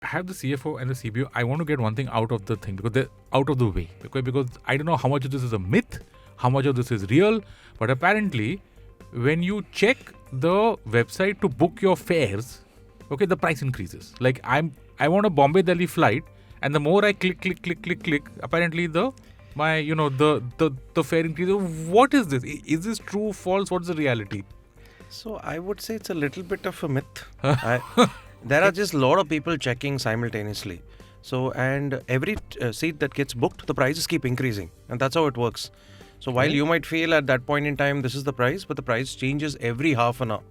I have the CFO and the CBO. I want to get one thing out of the thing because they're out of the way. Because I don't know how much of this is a myth, how much of this is real, but apparently, when you check the website to book your fares, okay, the price increases. Like I want a Bombay Delhi flight, and the more I click, apparently the fare increases. What is this? Is this true, false? What's the reality? So I would say it's a little bit of a myth. There are just a lot of people checking simultaneously. So, and every seat that gets booked, the prices keep increasing. And that's how it works. So while you might feel at that point in time, this is the price, but the price changes every half an hour.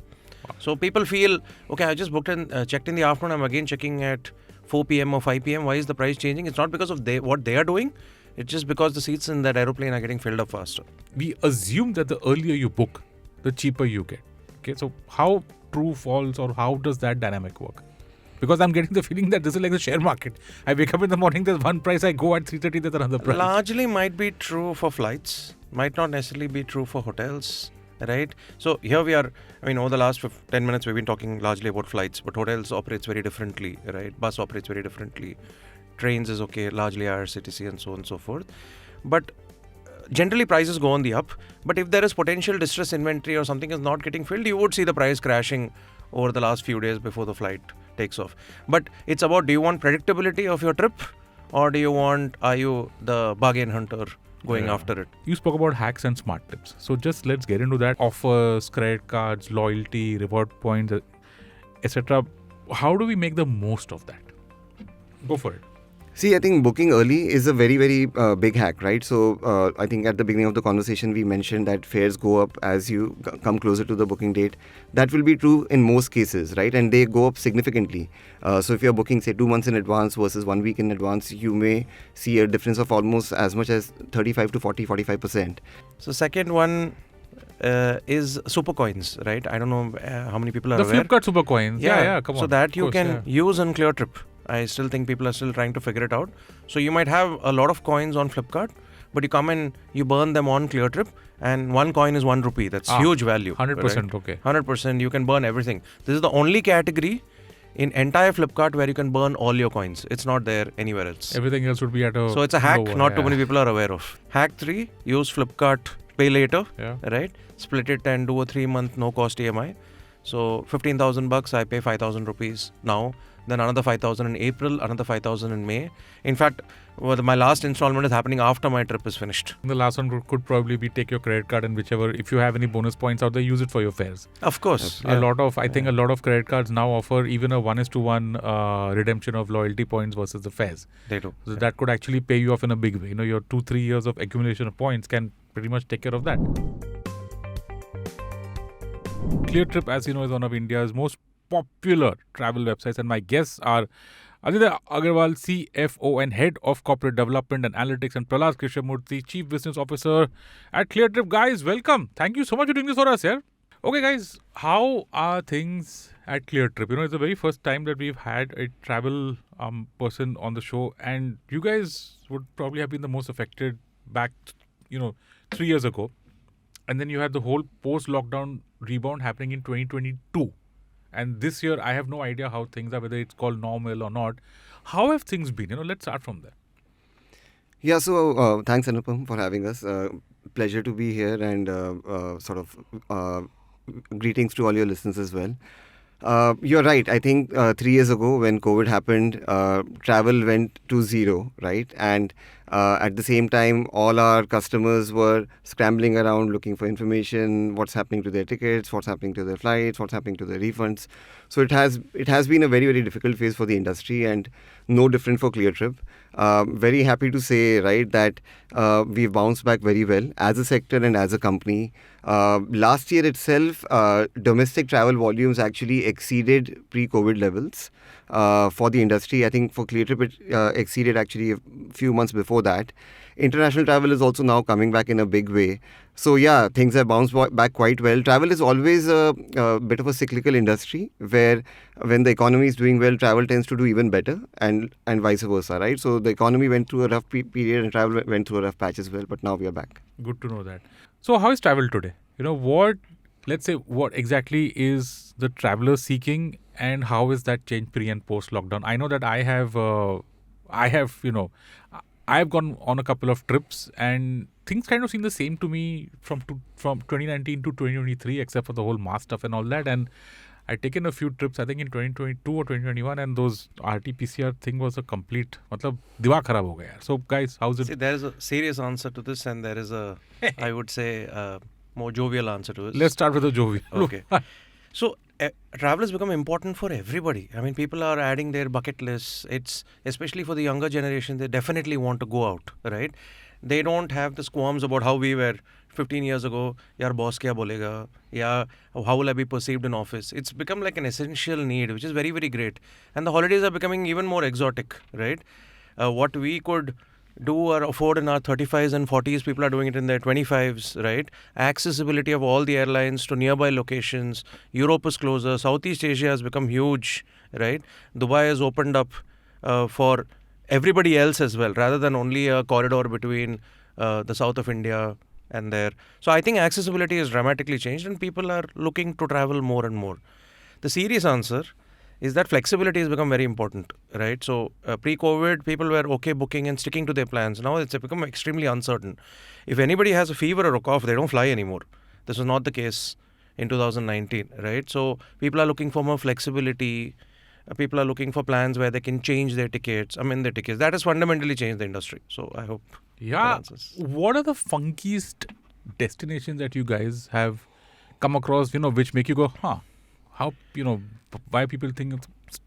So people feel, okay, I just booked and checked in the afternoon. I'm again checking at 4 p.m. or 5 p.m. Why is the price changing? It's not because of what they are doing. It's just because the seats in that aeroplane are getting filled up faster. We assume that the earlier you book, the cheaper you get. Okay, so how true, false, or how does that dynamic work? Because I'm getting the feeling that this is like the share market. I wake up in the morning, there's one price, I go at 3:30, there's another price. Largely might be true for flights, might not necessarily be true for hotels, right? So here we are, over the last 10 minutes, we've been talking largely about flights, but hotels operates very differently, right? Bus operates very differently. Trains is okay, largely IRCTC and so on and so forth. But generally prices go on the up, but if there is potential distress inventory or something is not getting filled, you would see the price crashing over the last few days before the flight takes off. But it's about, do you want predictability of your trip, or are you the bargain hunter going after it? You spoke about hacks and smart tips. So just let's get into that. Offers, credit cards, loyalty, reward points, etc. How do we make the most of that? Go for it. See, I think booking early is a very, very big hack, right? So I think at the beginning of the conversation, we mentioned that fares go up as you come closer to the booking date. That will be true in most cases, right? And they go up significantly. So if you're booking, say, 2 months in advance versus 1 week in advance, you may see a difference of almost as much as 35 to 45%. So second one is super coins, right? I don't know how many people are aware. The Flipkart super coins. Yeah, come on. So that you can use on ClearTrip. I still think people are still trying to figure it out. So you might have a lot of coins on Flipkart, but you come and you burn them on ClearTrip, and 1 coin is 1 rupee. That's huge value. 100%, right? Okay. 100%. You can burn everything. This is the only category in entire Flipkart where you can burn all your coins. It's not there anywhere else. Everything else would be at a... So it's a hack not too many people are aware of. Hack 3, use Flipkart Pay Later, right? Split it and do a 3-month no-cost EMI. So 15,000 bucks, I pay 5,000 rupees now. Then another 5,000 in April, another 5,000 in May. In fact, my last installment is happening after my trip is finished. The last one could probably be take your credit card and whichever, if you have any bonus points out there, use it for your fares. Of course. I think a lot of credit cards now offer even a 1:1 redemption of loyalty points versus the fares. They do. So that could actually pay you off in a big way. Your 2-3 years of accumulation of points can pretty much take care of that. ClearTrip, as you know, is one of India's most popular travel websites, and my guests are Aditya Agarwal, CFO and Head of Corporate Development and Analytics, and Prahlad Krishnamurthy, Chief Business Officer at ClearTrip. Guys, welcome. Thank you so much for doing this for us here. Okay, guys, how are things at ClearTrip? It's the very first time that we've had a travel person on the show, and you guys would probably have been the most affected back, 3 years ago. And then you had the whole post-lockdown rebound happening in 2022. And this year, I have no idea how things are, whether it's called normal or not. How have things been? Let's start from there. Yeah, so thanks, Anupam, for having us. Pleasure to be here, and greetings to all your listeners as well. You're right. I think 3 years ago when COVID happened, travel went to zero, right? And at the same time, all our customers were scrambling around looking for information, what's happening to their tickets, what's happening to their flights, what's happening to their refunds. So it has been a very, very difficult phase for the industry, and no different for ClearTrip. Very happy to say, right, that we've bounced back very well as a sector and as a company. Last year itself, domestic travel volumes actually exceeded pre-COVID levels for the industry. I think for ClearTrip, it exceeded actually a few months before that. International travel is also now coming back in a big way. So yeah, things have bounced back quite well. Travel is always a bit of a cyclical industry where when the economy is doing well, travel tends to do even better, and vice versa, right? So the economy went through a rough period and travel went through a rough patch as well, but now we are back. Good to know that. So how is travel today? let's say, what exactly is the traveler seeking, and how is that changed pre and post lockdown? I know that I have gone on a couple of trips, and things kind of seem the same to me from 2019 to 2023, except for the whole mask stuff and all that. And I'd taken a few trips, I think in 2022 or 2021, and those RT-PCR thing was a complete, मतलब दिमाग खराब हो गया. So guys, how's it? See, there is a serious answer to this, and there is a, I would say, more jovial answer to it. Let's start with the jovial. Okay. So, travel has become important for everybody. I mean, people are adding their bucket lists. It's especially for the younger generation. They definitely want to go out, right? They don't have the qualms about how we were 15 years ago. Yaar, boss kya bolega? Yeah, how will I be perceived in office? It's become like an essential need, which is very, very great. And the holidays are becoming even more exotic, right? What we could do or afford in our 35s and 40s, people are doing it in their 25s, right? Accessibility of all the airlines to nearby locations. Europe is closer. Southeast Asia has become huge, right? Dubai has opened up for everybody else as well, rather than only a corridor between the south of India and there. So I think accessibility has dramatically changed, and people are looking to travel more and more. The serious answer is that flexibility has become very important, right? So pre-COVID, people were okay booking and sticking to their plans. Now it's become extremely uncertain. If anybody has a fever or a cough, they don't fly anymore. This was not the case in 2019, right? So people are looking for more flexibility. People are looking for plans where they can change their tickets, amend their tickets. That has fundamentally changed the industry. So I hope that Yeah. answers. What are the funkiest destinations that you guys have come across, which make you go, how, why people think it's...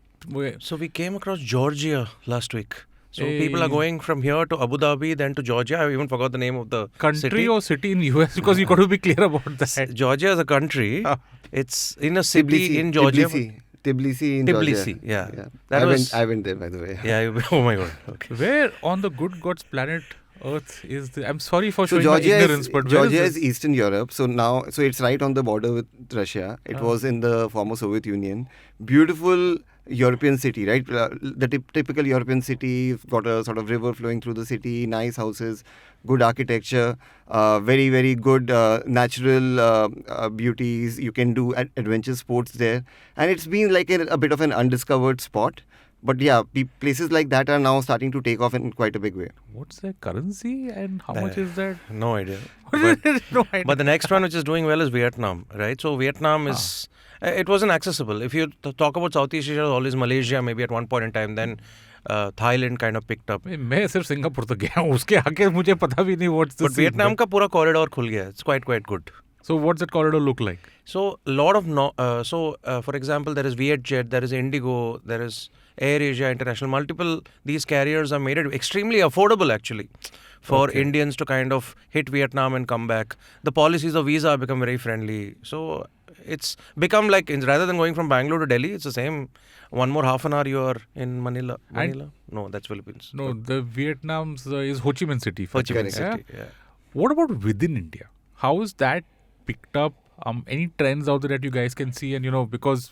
So we came across Georgia last week. So Hey. people are going from here to Abu Dhabi, then to Georgia. I even forgot the name of the Country city. or city in US? Because you got to be clear about that. Georgia is a country. Ah. It's in a city in Georgia. Tbilisi in Tbilisi, Georgia. yeah. That was- I went there, by the way. Yeah. Oh my God. Okay. Where on the good God's planet Earth is the... I'm sorry for So showing my Georgia ignorance, but where Georgia is is Eastern Europe. So it's right on the border with Russia. It was in the former Soviet Union. Beautiful European city, right? The typical European city, got a sort of river flowing through the city, nice houses, good architecture, very, very good natural beauties. You can do adventure sports there. And it's been like a bit of an undiscovered spot. But yeah, places like that are now starting to take off in quite a big way. What's their currency and how much is that? No idea. No idea. But the next one which is doing well is Vietnam, right? So Vietnam is... It wasn't accessible. If you talk about Southeast Asia, always Malaysia maybe at one point in time. Then Thailand kind of picked up. मैं सिर्फ Singapore तक गया हूँ उसके आगे मुझे पता भी नहीं what's the But scene, Vietnam का पूरा corridor खुल गया. It's quite good. So what's that corridor look like? So a lot of for example, there is Vietjet, there is Indigo, there is Air Asia International. Multiple these carriers are made it extremely affordable actually for Indians to kind of hit Vietnam and come back. The policies of visa have become very friendly. So it's become like rather than going from Bangalore to Delhi, it's the same. One more half an hour you are in Manila. No, that's Philippines. No, the Vietnam's is Ho Chi Minh City. Ho Chi Minh Yeah? City. Yeah. What about within India? How is that picked up? Any trends out there that you guys can see? And because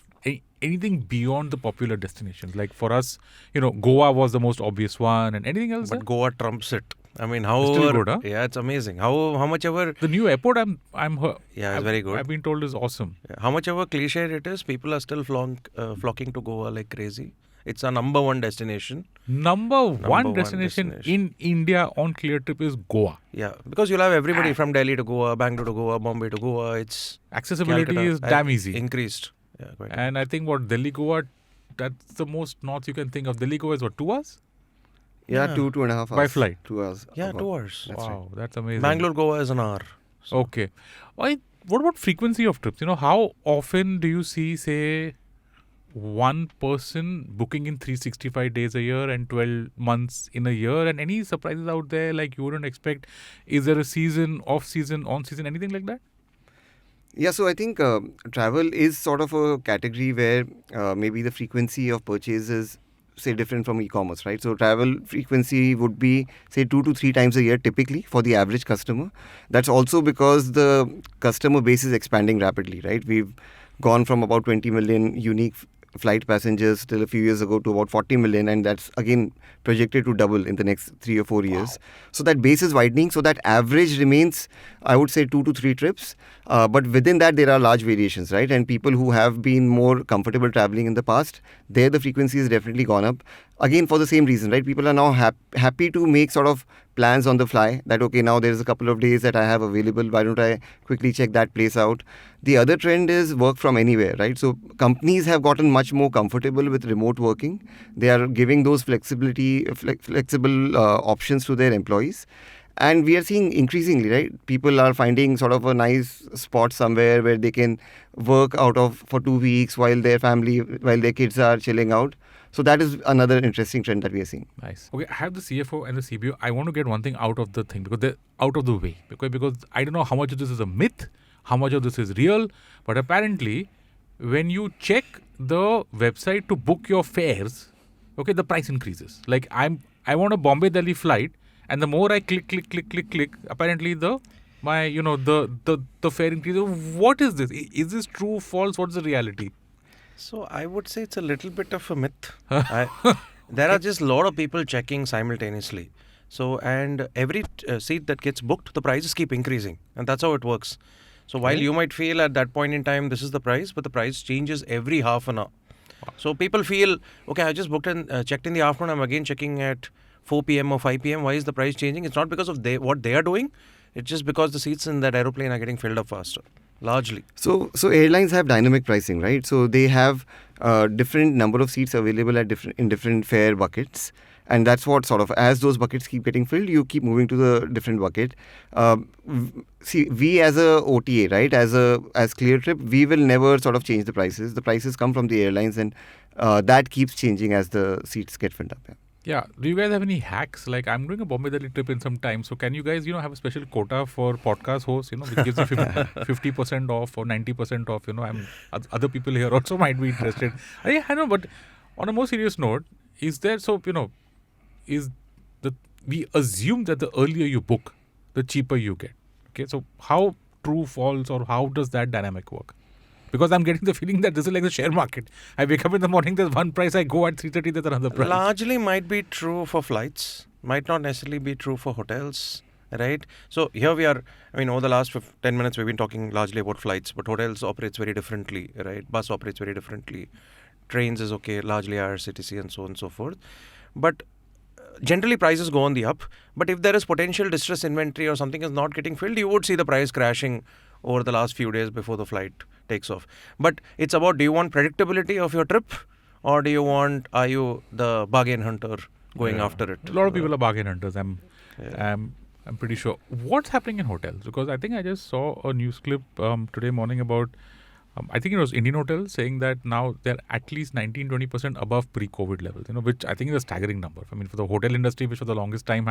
anything beyond the popular destinations, like for us, Goa was the most obvious one, and anything else? But Goa trumps it. I mean, still good, huh? Yeah, it's amazing. How much ever. The new airport, It's very good. I've been told is awesome. How much ever cliche it is, people are still flocking to Goa like crazy. It's our number one destination. Number one destination in India on clear trip is Goa. Yeah, because you'll have everybody from Delhi to Goa, Bangalore to Goa, Bombay to Goa. It's Accessibility Calcutta. is damn easy. Increased. Yeah, quite. And I think Delhi Goa, that's the most north you can think of. Delhi Goa is what, 2 hours? Yeah, Yeah. 2.5 hours. By flight? 2 hours. Yeah, about. 2 hours. That's Wow, that's amazing. Bangalore, Goa is an hour. So Okay. What about frequency of trips? How often do you see, say, one person booking in 365 days a year and 12 months in a year? And any surprises out there like you wouldn't expect? Is there a season, off-season, on-season, anything like that? Yeah, so I think travel is sort of a category where maybe the frequency of purchase is, say, different from e-commerce, right? So travel frequency would be, say, 2 to 3 times a year typically for the average customer. That's also because the customer base is expanding rapidly, right? We've gone from about 20 million unique flight passengers till a few years ago to about 40 million, and that's again projected to double in the next 3 or 4 years. So that base is widening, so that average remains, I would say, 2 to 3 trips. But within that, there are large variations, right? And people who have been more comfortable traveling in the past, there the frequency has definitely gone up. Again, for the same reason, right? People are now happy to make sort of plans on the fly that, okay, now there's a couple of days that I have available. Why don't I quickly check that place out? The other trend is work from anywhere, right? So companies have gotten much more comfortable with remote working. They are giving those flexible options to their employees. And we are seeing increasingly, right? People are finding sort of a nice spot somewhere where they can work out of for 2 weeks while their kids are chilling out. So that is another interesting trend that we are seeing. Nice. Okay, I have the CFO and the CBO. I want to get one thing out of the thing because they're out of the way. Because I don't know how much of this is a myth, how much of this is real. But apparently, when you check the website to book your fares, okay, the price increases. Like I want a Bombay Delhi flight, and the more I click, apparently the fare increases. What is this? Is this true, false? What's the reality? So I would say it's a little bit of a myth. There are just a lot of people checking simultaneously. So, and every seat that gets booked, the prices keep increasing. And that's how it works. So while you might feel at that point in time, this is the price, but the price changes every half an hour. Wow. So people feel, okay, I just booked and checked in the afternoon. I'm again checking at 4 p.m. or 5 p.m. Why is the price changing? It's not because of what they are doing. It's just because the seats in that aeroplane are getting filled up faster. Largely. So airlines have dynamic pricing, right? So they have different number of seats available at different fare buckets, and that's what sort of, as those buckets keep getting filled, you keep moving to the different bucket. See, we as a OTA, right, as Cleartrip, we will never sort of change the prices. The prices come from the airlines, and that keeps changing as the seats get filled up. Yeah. Yeah. Do you guys have any hacks? Like, I'm doing a Bombay Delhi trip in some time. So can you guys, have a special quota for podcast hosts, which gives you 50% off or 90% off, other people here also might be interested. I know, but on a more serious note, is there, we assume that the earlier you book, the cheaper you get. Okay. So how true, false, or how does that dynamic work? Because I'm getting the feeling that this is like the share market. I wake up in the morning, there's one price, I go at 3:30, there's another price. Largely might be true for flights, might not necessarily be true for hotels, right? So here we are, over the last 10 minutes, we've been talking largely about flights, but hotels operates very differently, right? Bus operates very differently. Trains is okay, largely IRCTC and so on and so forth. But generally prices go on the up. But if there is potential distress inventory or something is not getting filled, you would see the price crashing over the last few days before the flight takes off. But it's about, do you want predictability of your trip, or are you the bargain hunter going after it? A lot of people are bargain hunters. I'm pretty sure. What's happening in hotels? Because I think I just saw a news clip today morning about, I think it was Indian Hotels saying that now they're at least 19-20% above pre-COVID levels, which I think is a staggering number. For the hotel industry, which for the longest time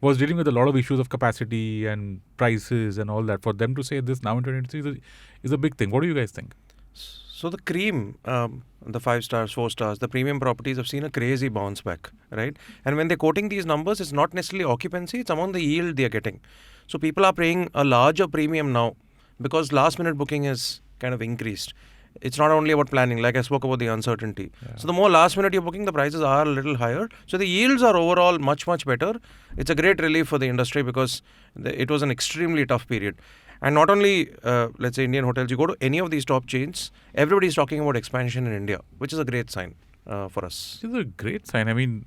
was dealing with a lot of issues of capacity and prices and all that. For them to say this now in 2023 is a big thing. What do you guys think? So the cream, the 5 stars, 4 stars, the premium properties have seen a crazy bounce back, right? And when they're quoting these numbers, it's not necessarily occupancy, it's among the yield they're getting. So people are paying a larger premium now because last minute booking is kind of increased. It's not only about planning, like I spoke about the uncertainty. Yeah. So the more last minute you're booking, the prices are a little higher. So the yields are overall much, much better. It's a great relief for the industry because it was an extremely tough period. And not only, let's say, Indian hotels, you go to any of these top chains, everybody's talking about expansion in India, which is a great sign for us. It's a great sign.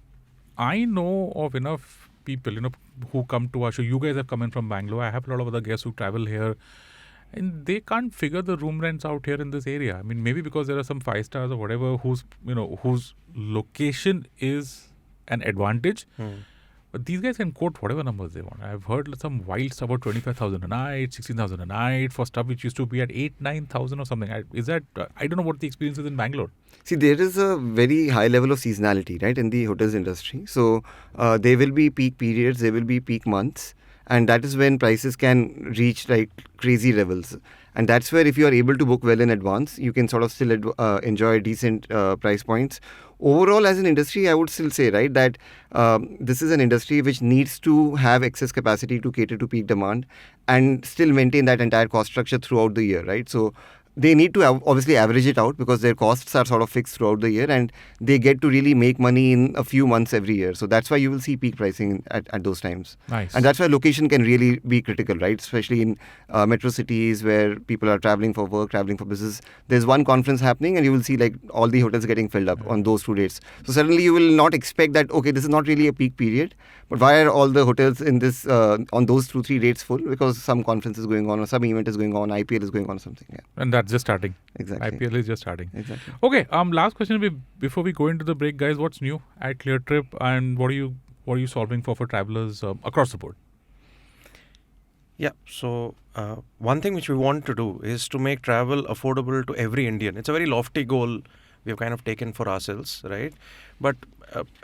I know of enough people, who come to our show. You guys have come in from Bangalore. I have a lot of other guests who travel here. And they can't figure the room rents out here in this area. Maybe because there are some 5 stars or whatever whose location is an advantage. But these guys can quote whatever numbers they want. I've heard some wild stuff about 25,000 a night, 16,000 a night for stuff which used to be at 8,000-9,000 or something. I don't know what the experience is in Bangalore. See, there is a very high level of seasonality, right, in the hotels industry. So there will be peak periods, there will be peak months. And that is when prices can reach like crazy levels. And that's where if you are able to book well in advance, you can sort of still enjoy decent price points. Overall, as an industry, I would still say, right, that this is an industry which needs to have excess capacity to cater to peak demand and still maintain that entire cost structure throughout the year, right? So they need to obviously average it out because their costs are sort of fixed throughout the year, and they get to really make money in a few months every year. So that's why you will see peak pricing at those times. Nice. And that's why location can really be critical, right? Especially in metro cities where people are traveling for work, traveling for business. There's one conference happening and you will see like all the hotels getting filled up on those 2 dates. So suddenly you will not expect that, okay, this is not really a peak period, but why are all the hotels in this on those 2-3 dates full? Because some conference is going on or some event is going on, IPL is going on or something. Yeah, And that's just starting. exactly. IPL is just starting. Exactly. Okay. Last question before we go into the break, guys. What's new at ClearTrip, and what are you solving for travelers across the board? Yeah, so one thing which we want to do is to make travel affordable to every Indian. It's a very lofty goal we've kind of taken for ourselves, right? But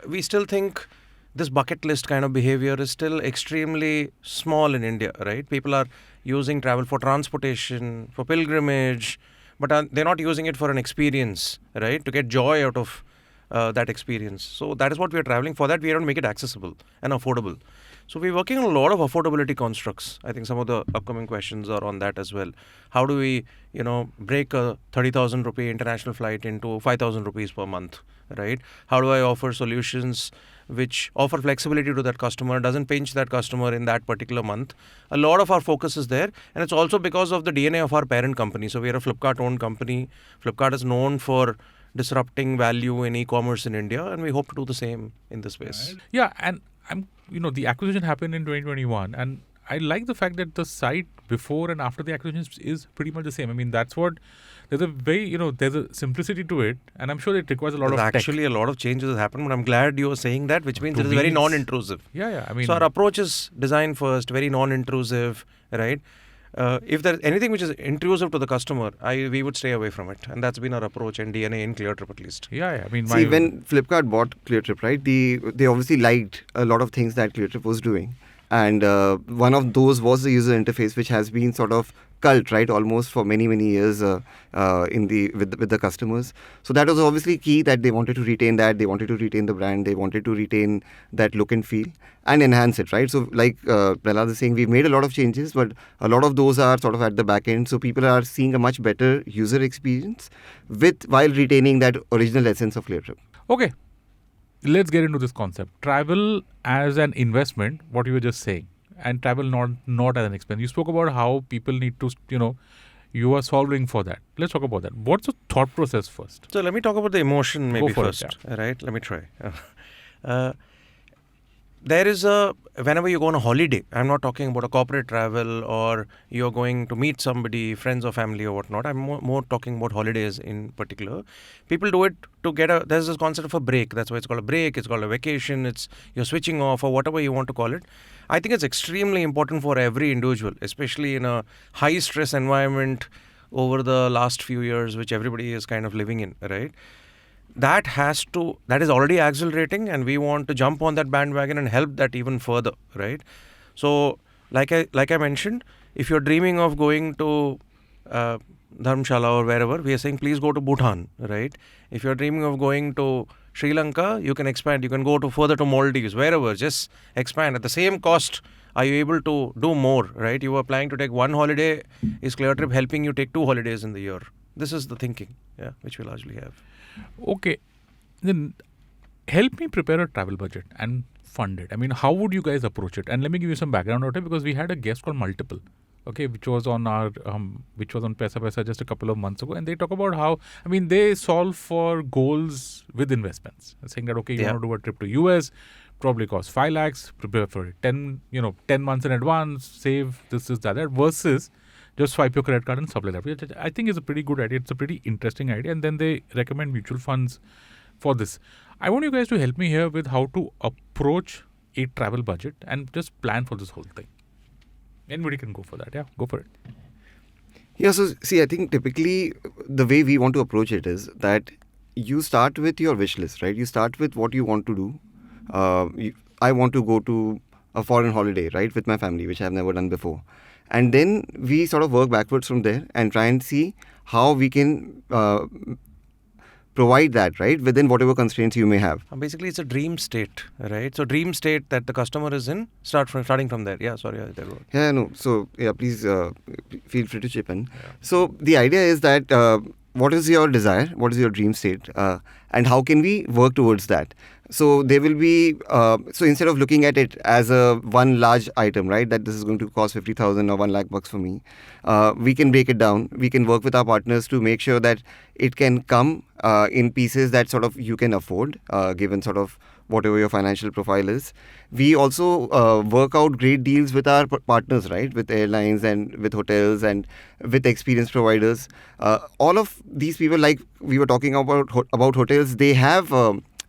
we still think this bucket list kind of behavior is still extremely small in India, right? People are using travel for transportation, for pilgrimage, but they're not using it for an experience, right? To get joy out of that experience. So that is what we are traveling for. That we want to make it accessible and affordable. So we're working on a lot of affordability constructs. I think some of the upcoming questions are on that as well. How do we, break a 30,000 rupee international flight into 5,000 rupees per month, right? How do I offer solutions which offer flexibility to that customer, doesn't pinch that customer in that particular month? A lot of our focus is there, and it's also because of the DNA of our parent company. So we are a Flipkart-owned company. Flipkart is known for disrupting value in e-commerce in India, and we hope to do the same in this space. Yeah, and the acquisition happened in 2021, and I like the fact that the site before and after the acquisition is pretty much the same. I mean, that's what there's a very there's a simplicity to it, and I'm sure it requires a lot There's of actually a lot of changes that happened, but I'm glad you are saying that, which means it is very non-intrusive. Yeah. I mean, So our approach is design first, very non-intrusive, right? If there's anything which is intrusive to the customer, we would stay away from it, and that's been our approach and DNA in ClearTrip at least. yeah. I mean, See, when Flipkart bought ClearTrip, right, they obviously liked a lot of things that ClearTrip was doing. And one of those was the user interface, which has been sort of cult, right, almost for many years with the customers. So that was obviously key, that they wanted to retain that, they wanted to retain the brand, they wanted to retain that look and feel and enhance it, right? So like Prahlad is saying, we've made a lot of changes, but a lot of those are sort of at the back end. So people are seeing a much better user experience while retaining that original essence of ClearTrip. Okay, let's get into this concept. Travel as an investment, what you were just saying, and travel not as an expense. You spoke about how people need to, you are solving for that. Let's talk about that. What's the thought process first? So let me talk about the emotion maybe for it, first, right? Let me try. There is whenever you go on a holiday, I'm not talking about a corporate travel or you're going to meet somebody, friends or family or whatnot. I'm more talking about holidays in particular. People do it to there's this concept of a break. That's why it's called a break. It's called a vacation. You're switching off or whatever you want to call it. I think it's extremely important for every individual, especially in a high stress environment over the last few years, which everybody is kind of living in, right? That is already accelerating, and we want to jump on that bandwagon and help that even further, right? So like I mentioned, if you're dreaming of going to Dharamshala or wherever, we are saying please go to Bhutan, right? If you're dreaming of going to Sri Lanka, you can expand, you can go further to Maldives, wherever, just expand. At the same cost, are you able to do more, right? You were planning to take one holiday, is ClearTrip helping you take 2 holidays in the year? This is the thinking, which we largely have. Okay, then help me prepare a travel budget and fund it. I mean, how would you guys approach it? And let me give you some background on it, because we had a guest called Multiple, okay, which was on Paisa just a couple of months ago, and they talk about how, I mean, they solve for goals with investments, saying that, okay, you want to do a trip to US, probably cost 5 lakhs, prepare for it 10 months in advance, save this, that, versus just swipe your credit card and stuff like that, which I think is a pretty good idea. It's a pretty interesting idea. And then they recommend mutual funds for this. I want you guys to help me here with how to approach a travel budget and just plan for this whole thing. Anybody can go for that. Yeah, go for it. Yeah, so see, I think typically the way we want to approach it is that you start with your wish list, right? You start with what you want to do. I want to go to a foreign holiday, right, with my family, which I've never done before. And then we sort of work backwards from there and try and see how we can provide that, right, within whatever constraints you may have. Basically, it's a dream state, right? So dream state that the customer is in, starting from there. Yeah, sorry. Yeah, no. So, yeah, please feel free to chip in. So, the idea is that what is your desire? What is your dream state? And how can we work towards that? So, there will be, so instead of looking at it as a one large item, right, that this is going to cost 50,000 or 1 lakh bucks for me, we can break it down. We can work with our partners to make sure that it can come in pieces that sort of you can afford, given sort of whatever your financial profile is. We also work out great deals with our partners, right, with airlines and with hotels and with experience providers. All of these people, like we were talking about hotels, they have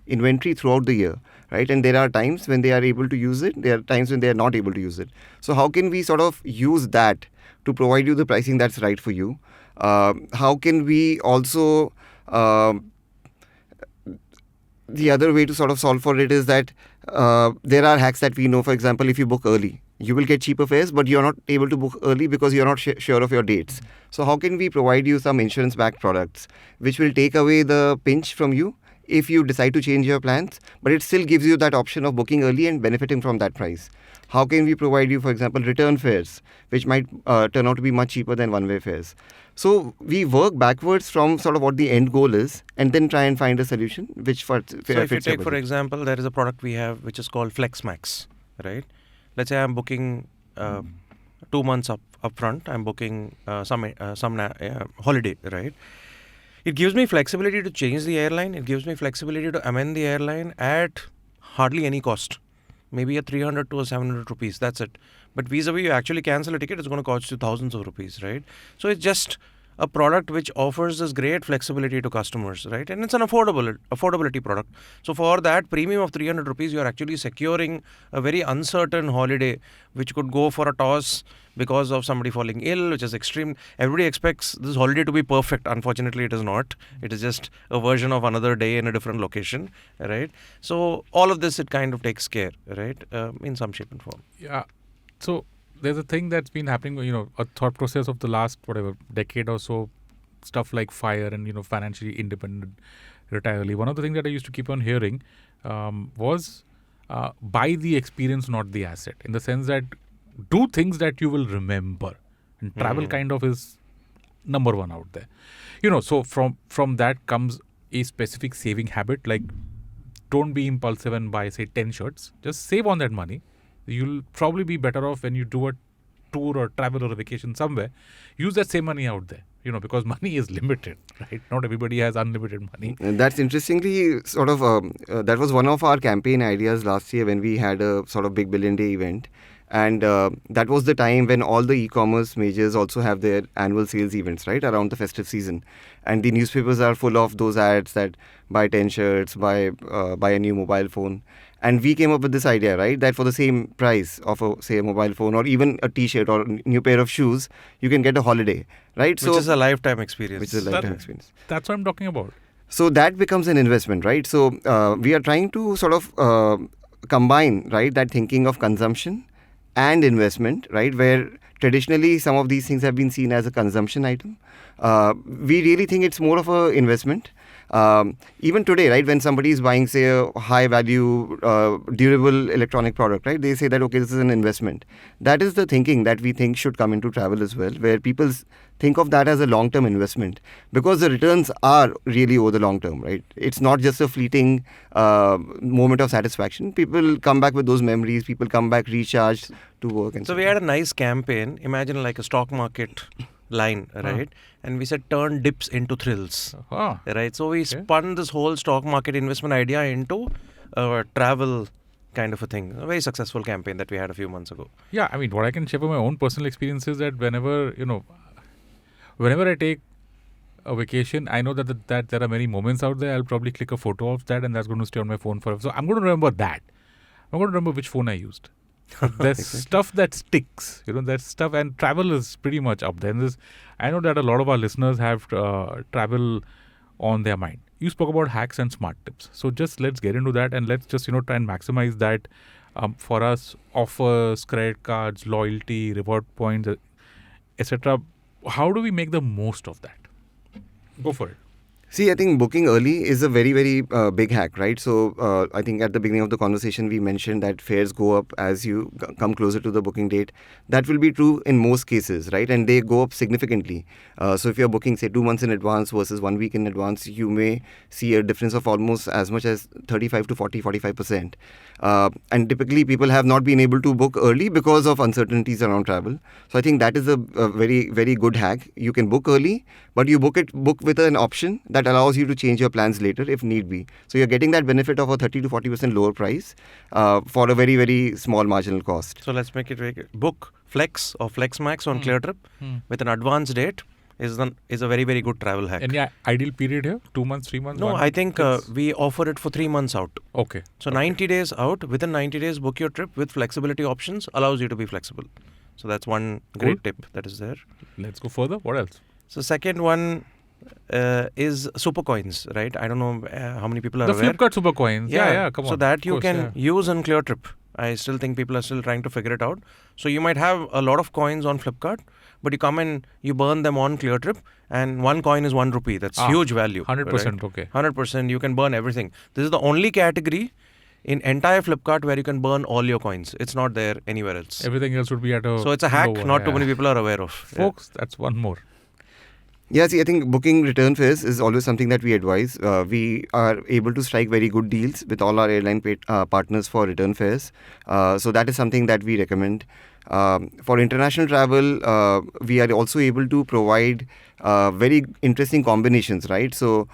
inventory throughout the year, right? And there are times when they are able to use it. There are times when they are not able to use it. So how can we sort of use that to provide you the pricing that's right for you? How can we also the other way to sort of solve for it is that there are hacks that we know. For example, if you book early, you will get cheaper fares, but you're not able to book early because you're not sure of your dates. So how can we provide you some insurance-backed products which will take away the pinch from you if you decide to change your plans, but it still gives you that option of booking early and benefiting from that price? How can we provide you, for example, return fares, which might turn out to be much cheaper than one-way fares? So we work backwards from sort of what the end goal is and then try and find a solution which fits So if you take, for budget. example, there is a product we have which is called FlexMax, right? Let's say I'm booking 2 months upfront. I'm booking some holiday, right? It gives me flexibility to change the airline. It gives me flexibility to amend the airline at hardly any cost. Maybe a 300 to a 700 rupees. That's it. But vis-a-vis, you actually cancel a ticket, it's going to cost you thousands of rupees, right? So it's just a product which offers this great flexibility to customers, right? And it's an affordability product. So for that premium of 300 rupees, you're actually securing a very uncertain holiday, which could go for a toss because of somebody falling ill, which is extreme. Everybody expects this holiday to be perfect. Unfortunately, it is not. It is just a version of another day in a different location, right? So all of this, it kind of takes care, right? In some shape and form. Yeah. So there's a thing that's been happening, a thought process of the last, decade or so, stuff like FIRE and, financially independent, retire early. One of the things that I used to keep on hearing was buy the experience, not the asset, in the sense that do things that you will remember. And travel kind of is number one out there. So from that comes a specific saving habit, like don't be impulsive and buy, say, 10 shirts. Just save on that money. You'll probably be better off when you do a tour or travel or a vacation somewhere. Use that same money out there, because money is limited, right? Not everybody has unlimited money. And that's interestingly sort of, that was one of our campaign ideas last year when we had a sort of big billion day event. And that was the time when all the e-commerce majors also have their annual sales events, right, around the festive season. And the newspapers are full of those ads that buy 10 shirts, buy a new mobile phone. And we came up with this idea, right, that for the same price of, a mobile phone or even a T-shirt or a new pair of shoes, you can get a holiday, right? Which is a lifetime experience. Experience. That's what I'm talking about. So that becomes an investment, right? So we are trying to sort of combine, right, that thinking of consumption and investment, right, where traditionally some of these things have been seen as a consumption item. We really think it's more of an investment. Even today, right, when somebody is buying, say, a high value, durable electronic product, right, they say that, okay, this is an investment. That is the thinking that we think should come into travel as well, where people think of that as a long-term investment because the returns are really over the long term, right? It's not just a fleeting moment of satisfaction. People come back with those memories. People come back recharged to work. And so we had a nice campaign. Imagine like a stock market line, right? And we said turn dips into thrills, right? So we spun this whole stock market investment idea into a travel kind of a thing. A very successful campaign that we had a few months ago. Yeah, I mean, what I can share from my own personal experience is that whenever I take a vacation, I know that there are many moments out there. I'll probably click a photo of that and that's going to stay on my phone forever. So I'm going to remember that. I'm going to remember which phone I used. There's stuff that sticks, there's stuff, and travel is pretty much up there. And I know that a lot of our listeners have travel on their mind. You spoke about hacks and smart tips. So just let's get into that and let's just, try and maximize that for us. Offers, credit cards, loyalty, reward points, etc. How do we make the most of that? Go for it. See, I think booking early is a very, very big hack, right? So, I think at the beginning of the conversation, we mentioned that fares go up as you come closer to the booking date. That will be true in most cases, right? And they go up significantly. So, if you're booking, say, 2 months in advance versus 1 week in advance, you may see a difference of almost as much as 35 to 45%. And typically, people have not been able to book early because of uncertainties around travel. So, I think that is a very, very good hack. You can book early, but you book with an option that allows you to change your plans later if need be. So you're getting that benefit of a 30 to 40% lower price for a very, very small marginal cost. So let's make it very book Flex or FlexMax on ClearTrip with an advance date is a very, very good travel hack. Any ideal period here? 2 months, 3 months? No, I think we offer it for 3 months out. Okay. So 90 days out, within 90 days, book your trip with flexibility options, allows you to be flexible. So that's one great tip that is there. Let's go further. What else? So second one is super coins, right? I don't know how many people are The aware. Flipkart super coins. Yeah, come on. So that Of you course, can use on ClearTrip. I still think people are still trying to figure it out. So you might have a lot of coins on Flipkart, but you come and you burn them on ClearTrip, and 1 coin is 1 rupee. That's huge value. 100%, right? okay. 100%. You can burn everything. This is the only category in entire Flipkart where you can burn all your coins. It's not there anywhere else. Everything else would be at a So it's a hack lower, not too many people are aware of. Folks, that's one more. Yeah, see, I think booking return fares is always something that we advise. We are able to strike very good deals with all our airline partners for return fares. So that is something that we recommend. For international travel, we are also able to provide very interesting combinations, right? So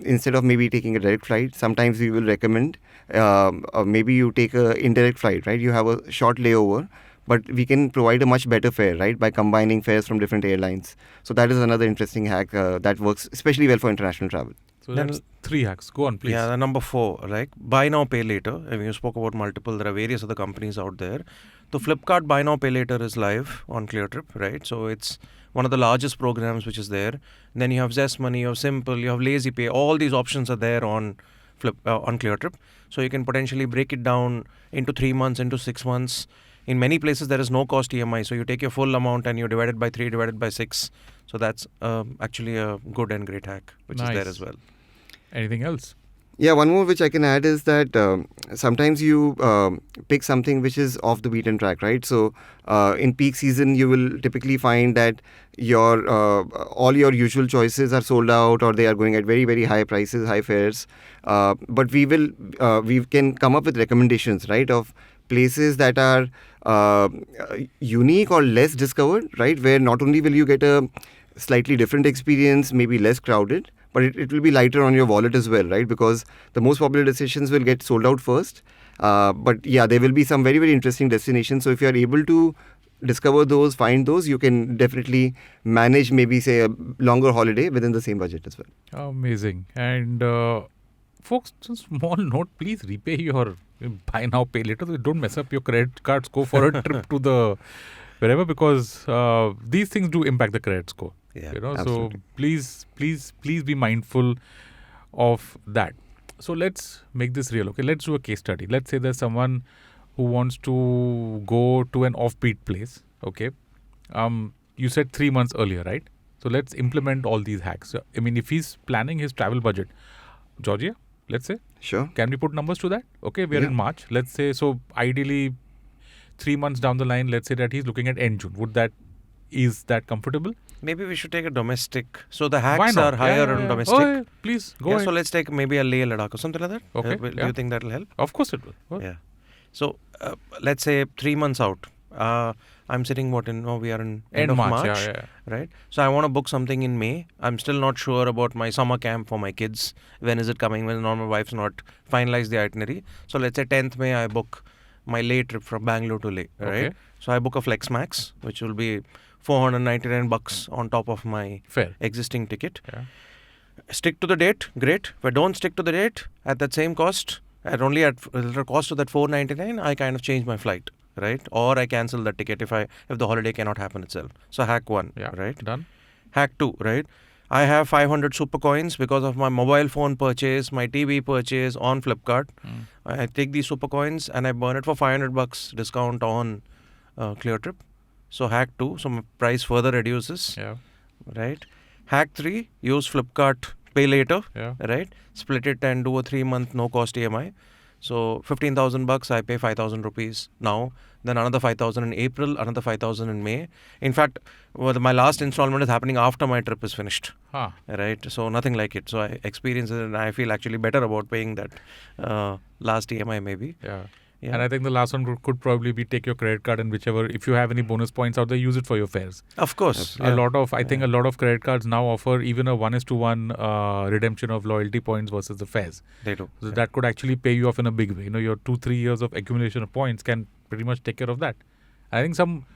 instead of maybe taking a direct flight, sometimes we will recommend maybe you take an indirect flight, right? You have a short layover, but we can provide a much better fare, right, by combining fares from different airlines. So that is another interesting hack that works especially well for international travel. So Then- that's 3 hacks. Go on, please. Yeah, the number 4, right? Buy now, pay later. I mean, you spoke about multiple. There are various other companies out there. So Flipkart Buy Now, Pay Later is live on ClearTrip, right? So it's one of the largest programs which is there. Then you have Zest Money, you have Simple, you have Lazy Pay. All these options are there on on ClearTrip. So you can potentially break it down into 3 months, into 6 months. In many places, there is no cost EMI. So you take your full amount and you divide it by 3, divided by 6. So that's actually a good and great hack, which is there Nice. as well. Anything else? Yeah, one more which I can add is that sometimes you pick something which is off the beaten track, right? So in peak season, you will typically find that your all your usual choices are sold out, or they are going at very, very high prices, high fares. But we can come up with recommendations, right, of places that are unique or less discovered, right? Where not only will you get a slightly different experience, maybe less crowded, but it will be lighter on your wallet as well, right? Because the most popular destinations will get sold out first. But yeah, there will be some very, very interesting destinations. So if you are able to discover those, find those, you can definitely manage maybe say a longer holiday within the same budget as well. Amazing. And folks, just small note, please repay your buy now, pay later. Don't mess up your credit cards. Go for a trip to the wherever, because these things do impact the credit score. Yeah, absolutely. So please be mindful of that. So let's make this real. Okay, let's do a case study. Let's say there's someone who wants to go to an offbeat place. Okay, you said 3 months earlier, right? So let's implement all these hacks. I mean, if he's planning his travel budget, Georgia, let's say, Sure. can we put numbers to that? Okay, we're Yeah. in March. Let's say, so ideally 3 months down the line, let's say that he's looking at end June. Is that comfortable? Maybe we should take a domestic. So the Why hacks not? are higher Yeah, on yeah. domestic. Oh, yeah, please go Yeah, ahead. so let's take maybe a Leh Ladakh or something like that. Okay, Do yeah. you think that'll help? Of course it will. Well, Yeah. So let's say 3 months out. I'm sitting we are in end of March, yeah. right? So I want to book something in May. I'm still not sure about my summer camp for my kids. When is it coming? When my wife's not finalized the itinerary. So let's say 10th May I book my Leh trip from Bangalore to Leh, right? Okay. So I book a FlexMax, which will be $499 on top of my Fair. existing ticket. Yeah. Stick to the date, great. If I don't stick to the date at that same cost, at the cost of that $499, I kind of change my flight, right? Or I cancel the ticket if the holiday cannot happen itself. So hack 1, Yeah. right? Done. Hack 2, right? I have 500 super coins because of my mobile phone purchase, my TV purchase on Flipkart. I take these super coins and I burn it for $500 discount on ClearTrip. So hack 2, so my price further reduces. Yeah. Right. Hack 3, use Flipkart pay later, Yeah. right? Split it and do a 3-month no cost EMI. So 15,000 bucks, I pay 5,000 rupees now. Then another 5,000 in April, another 5,000 in May. In fact, my last installment is happening after my trip is finished, Huh. right? So nothing like it. So I experience it and I feel actually better about paying that last EMI maybe. Yeah. Yeah. And I think the last one could probably be take your credit card and whichever, if you have any bonus points out there, use it for your fares. Of course. A lot of, I think a lot of credit cards now offer even a 1:1 redemption of loyalty points versus the fares. They do. So that could actually pay you off in a big way. Your 2-3 years of accumulation of points can pretty much take care of that. I think some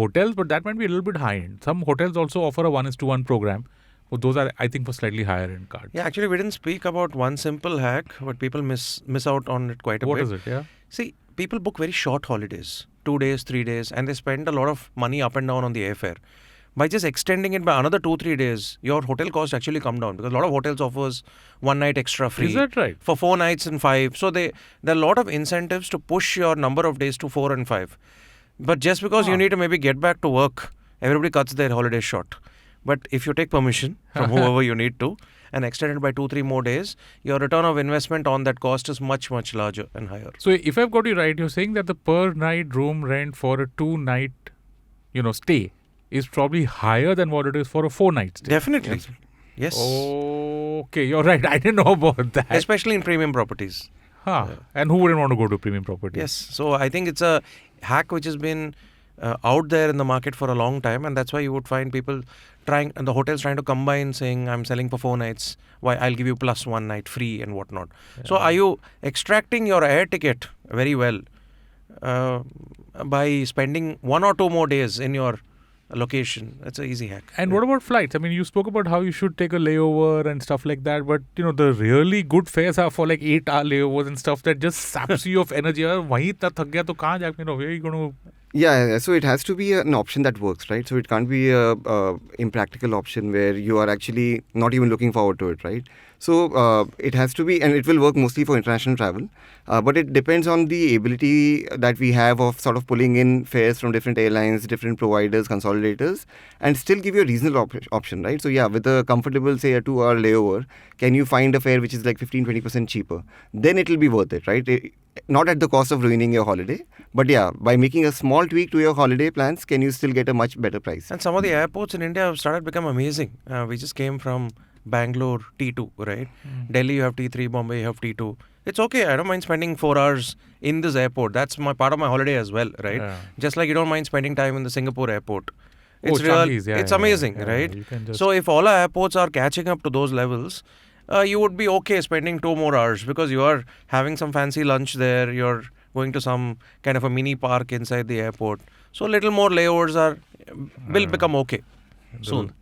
hotels, but that might be a little bit high end. Some hotels also offer a 1:1 program. But those are, I think, for slightly higher end cards. Yeah, actually, we didn't speak about one simple hack, but people miss out on it quite a bit. What is it? Yeah. See, people book very short holidays, 2 days, 3 days, and they spend a lot of money up and down on the airfare. By just extending it by another 2-3 days, your hotel cost actually come down because a lot of hotels offers 1 night extra free. Is that right? For 4 nights and 5. So there are a lot of incentives to push your number of days to 4 and 5. But just because you need to maybe get back to work, everybody cuts their holidays short. But if you take permission from whoever you need to and extend it by 2-3 more days, your return of investment on that cost is much, much larger and higher. So if I've got you right, you're saying that the per night room rent for a 2-night, stay is probably higher than what it is for a 4-night stay. Definitely. Yes. Okay, you're right. I didn't know about that. Especially in premium properties. And who wouldn't want to go to premium property? Yes. So I think it's a hack which has been out there in the market for a long time, and that's why you would find people and the hotels trying to combine, saying I'm selling for 4 nights, why I'll give you plus 1 night free and whatnot. So are you extracting your air ticket very well by spending 1 or 2 more days in your location? That's an easy hack. And what about flights? I mean, you spoke about how you should take a layover and stuff like that, but the really good fares are for like 8-hour layovers and stuff that just saps you of energy. Wahi itna thak gaya to kahan jaake, where are you going to? Yeah, so it has to be an option that works, right? So it can't be a impractical option where you are actually not even looking forward to it, right? So it has to be, and it will work mostly for international travel, but it depends on the ability that we have of sort of pulling in fares from different airlines, different providers, consolidators, and still give you a reasonable option, right? So yeah, with a comfortable, say, a 2-hour layover, can you find a fare which is like 15-20% cheaper? Then it will be worth it, right? Not at the cost of ruining your holiday, but yeah, by making a small tweak to your holiday plans, can you still get a much better price? And some of the airports in India have started to become amazing. We just came from Bangalore, T2, right? Delhi, you have T3, Bombay, you have T2. It's okay. I don't mind spending 4 hours in this airport. That's part of my holiday as well, right? Yeah. Just like you don't mind spending time in the Singapore airport. It's Changi's, amazing, yeah. right? You can just- So if all our airports are catching up to those levels, you would be okay spending 2 more hours because you are having some fancy lunch there. You're going to some kind of a mini park inside the airport. So little more layovers will become okay soon.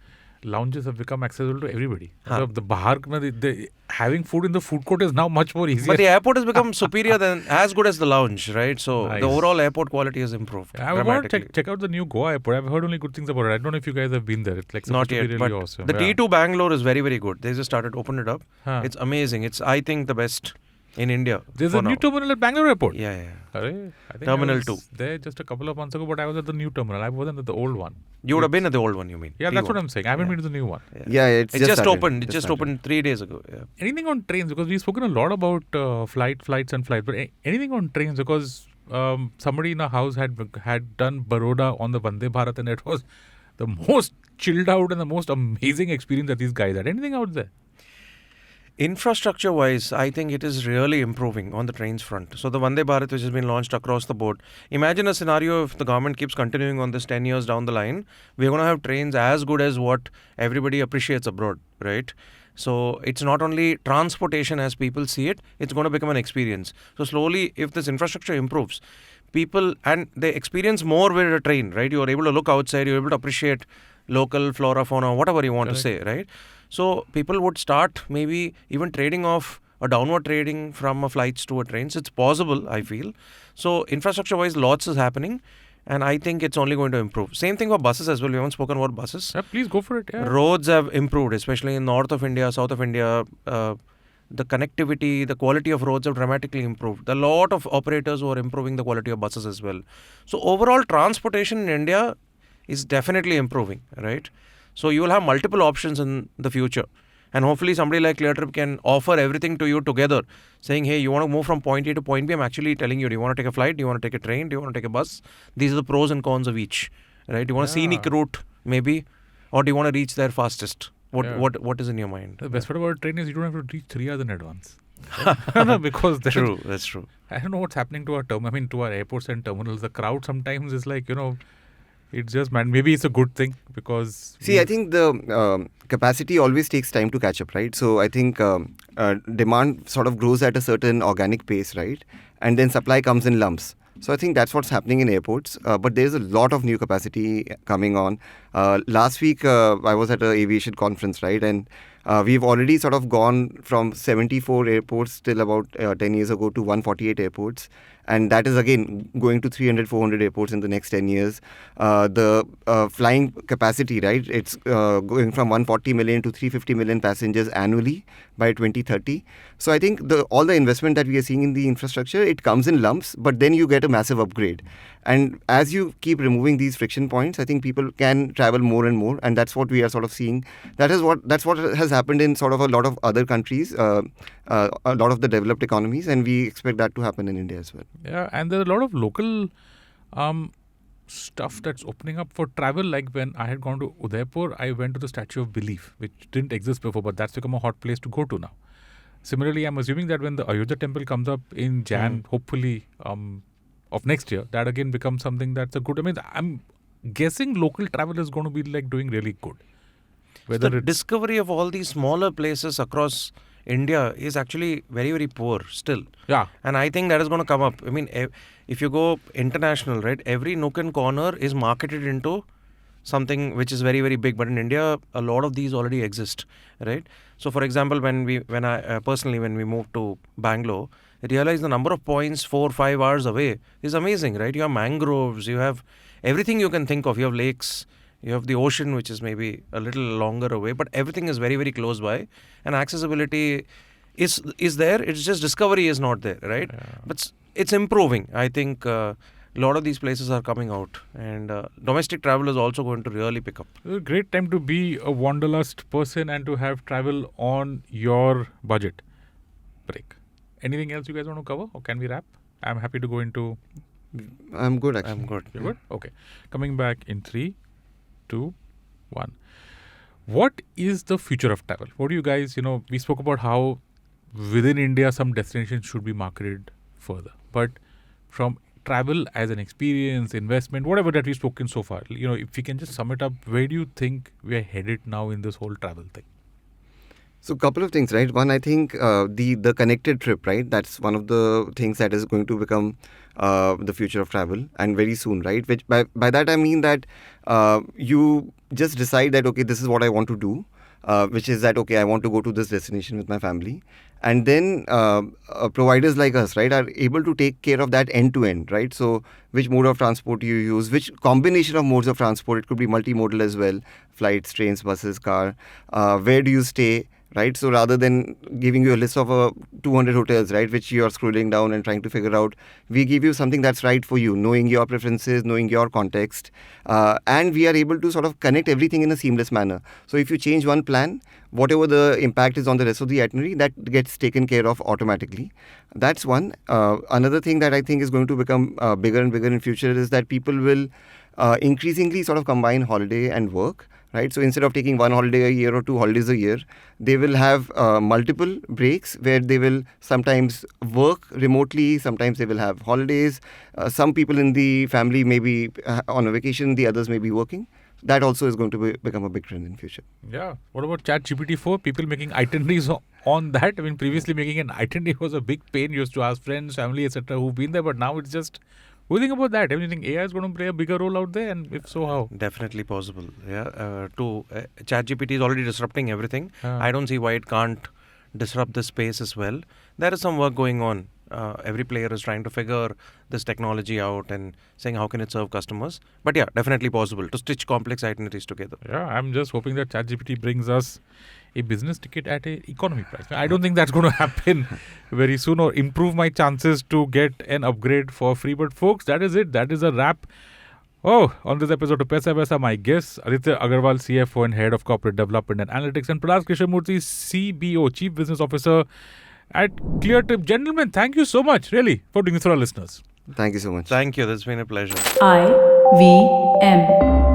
Lounges have become accessible to everybody. Huh. The bahar, the having food in the food court is now much more easier. But the airport has become superior than as good as the lounge, right? So Nice. the overall airport quality has improved I want to dramatically. check out the new Goa airport. I've heard only good things about it. I don't know if you guys have been there. It's like Not supposed to yet, be but really awesome. the T2 Bangalore is very, very good. They just opened it up. Huh. It's amazing. It's, I think, the best in India. There's for a new now. terminal at Bangalore airport. Yeah. Arre, I think Terminal I was 2. there just a couple of months ago, but I was at the new terminal. I wasn't at the old one. You would have been at the old one, you mean? Yeah, that's T1. what I'm saying. I haven't been to the new one. Yeah, It just started. opened. It just started. opened 3 days ago. Yeah. Anything on trains? Because we've spoken a lot about flights, but anything on trains? Because somebody in our house had done Baroda on the Vande Bharat, and it was the most chilled out and the most amazing experience that these guys had. Anything out there? Infrastructure wise, I think it is really improving on the trains front. So the Vande Bharat, which has been launched across the board, imagine a scenario if the government keeps continuing on this 10 years down the line, we're going to have trains as good as what everybody appreciates abroad, right? So it's not only transportation as people see it, it's going to become an experience. So slowly, if this infrastructure improves, people, and they experience more with a train, right? You're able to look outside, you're able to appreciate local flora, fauna, whatever you want to say, right? So people would start maybe even trading off a downward trading from flights to trains. It's possible, I feel. So infrastructure wise, lots is happening. And I think it's only going to improve. Same thing for buses as well. We haven't spoken about buses. Yeah, please go for it. Yeah. Roads have improved, especially in north of India, south of India. The connectivity, the quality of roads have dramatically improved. There are a lot of operators who are improving the quality of buses as well. So overall, transportation in India is definitely improving, right? So you will have multiple options in the future. And hopefully somebody like ClearTrip can offer everything to you together, saying, hey, you want to move from point A to point B, I'm actually telling you, do you want to take a flight? Do you want to take a train? Do you want to take a bus? These are the pros and cons of each, right? Do you want a scenic route, maybe? Or do you want to reach there fastest? What is in your mind? The best part about a train is you don't have to reach 3 hours in advance. Because True, that's true. I don't know what's happening to our to our airports and terminals. The crowd sometimes is like, it's just, man, maybe it's a good thing because... See, I think the capacity always takes time to catch up, right? So I think demand sort of grows at a certain organic pace, right? And then supply comes in lumps. So I think that's what's happening in airports. But there's a lot of new capacity coming on. Last week, I was at an aviation conference, right? And we've already sort of gone from 74 airports till about 10 years ago to 148 airports. And that is again going to 300, 400 airports in the next 10 years. The flying capacity, right? It's going from 140 million to 350 million passengers annually by 2030. So I think all the investment that we are seeing in the infrastructure, it comes in lumps, but then you get a massive upgrade. And as you keep removing these friction points, I think people can travel more and more, and that's what we are sort of seeing. That's what has happened in sort of a lot of other countries, a lot of the developed economies, and we expect that to happen in India as well. Yeah, and there are a lot of local stuff that's opening up for travel. Like when I had gone to Udaipur, I went to the Statue of Belief, which didn't exist before, but that's become a hot place to go to now. Similarly, I'm assuming that when the Ayodhya temple comes up in Jan, hopefully of next year, that again becomes something that's a good. I mean, I'm guessing local travel is going to be like doing really good. Whether the discovery of all these smaller places across India is actually very, very poor still. Yeah. And I think that is going to come up. I mean, if you go international, right, every nook and corner is marketed into something which is very, very big. But in India, a lot of these already exist, right? So, for example, when we moved to Bangalore, I realized the number of points 4-5 hours away is amazing, right? You have mangroves, you have everything you can think of. You have lakes, you have the ocean, which is maybe a little longer away, but everything is very, very close by, and accessibility is there. It's just discovery is not there, right? Yeah. But it's improving. I think a lot of these places are coming out, and domestic travel is also going to really pick up. It's a great time to be a wanderlust person and to have travel on your budget. Break. Anything else you guys want to cover, or can we wrap? I'm happy to go into... I'm good, actually. I'm good. You're good? Okay. Coming back in 3, 2, 1. What is the future of travel? What do you guys, we spoke about how within India some destinations should be marketed further. But from travel as an experience, investment, whatever that we've spoken so far, if we can just sum it up, where do you think we are headed now in this whole travel thing? So a couple of things, right? One, I think the connected trip, right? That's one of the things that is going to become the future of travel, and very soon, right? Which by that I mean that you just decide that, okay, this is what I want to do, which is that, okay, I want to go to this destination with my family. And then providers like us, right, are able to take care of that end to end, right? So which mode of transport you use, which combination of modes of transport, it could be multimodal as well, flights, trains, buses, car, where do you stay, right? So rather than giving you a list of 200 hotels, right, which you are scrolling down and trying to figure out, we give you something that's right for you, knowing your preferences, knowing your context, and we are able to sort of connect everything in a seamless manner. So if you change one plan, whatever the impact is on the rest of the itinerary, that gets taken care of automatically. That's one. Another thing that I think is going to become bigger and bigger in future is that people will increasingly sort of combine holiday and work. Right, so instead of taking one holiday a year or 2 holidays a year, they will have multiple breaks where they will sometimes work remotely, sometimes they will have holidays. Some people in the family may be on a vacation, the others may be working. That also is going to become a big trend in future. Yeah. What about ChatGPT-4? People making itineraries on that? I mean, previously making an itinerary was a big pain. You used to ask friends, family, etc. who've been there, but now it's just... What do you think about that? Do you think AI is going to play a bigger role out there? And if so, how? Definitely possible. Yeah. ChatGPT is already disrupting everything. I don't see why it can't disrupt this space as well. There is some work going on. Every player is trying to figure this technology out and saying how can it serve customers. But yeah, definitely possible to stitch complex itineraries together. Yeah, I'm just hoping that ChatGPT brings us a business ticket at an economy price. I don't think that's going to happen very soon or improve my chances to get an upgrade for free. But folks, that is it. That is a wrap Oh, on this episode of Paisa Vaisa, my guests Aditya Agarwal, CFO and Head of Corporate Development and Analytics, and Pralas Krishnamurthy, CBO, Chief Business Officer at ClearTrip. Gentlemen, thank you so much, really, for doing this for our listeners. Thank you so much. Thank you. That's been a pleasure. IVM.